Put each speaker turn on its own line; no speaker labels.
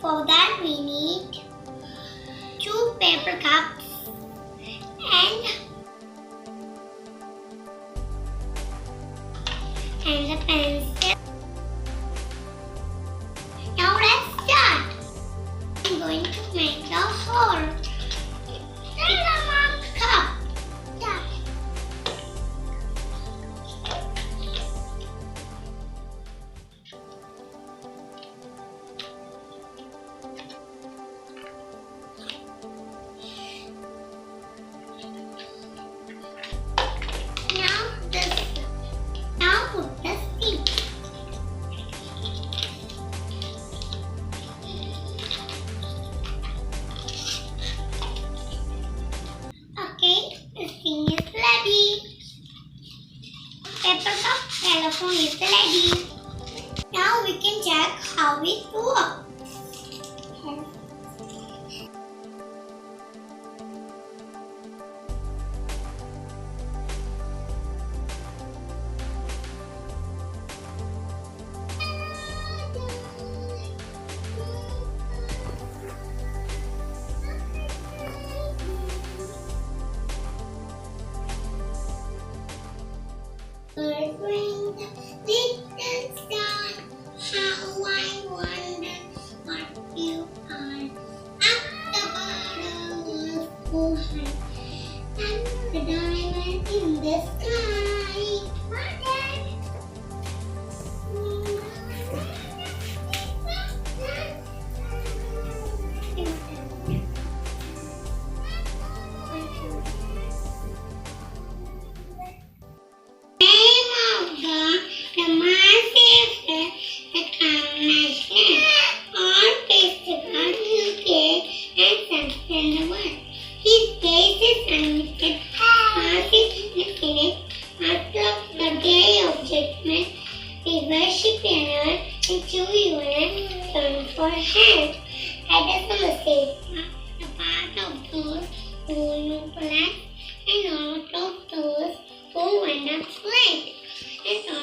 For that we need 2 paper cups and the pencil. Now let's start. I'm going to make the hole. Then the marked cup. Now put the stick. Okay, the thing is ready. Paper cup telephone is ready. Now we can check how it works. Bring the little star, how I wonder what you are. Up the bottom of so high, and the diamond in the sky. His case is unlimited, massive, infinite, after the day of judgment, we worship another and to you and turn for help. Let us say the part of those who know plan and not of those who end up late. And so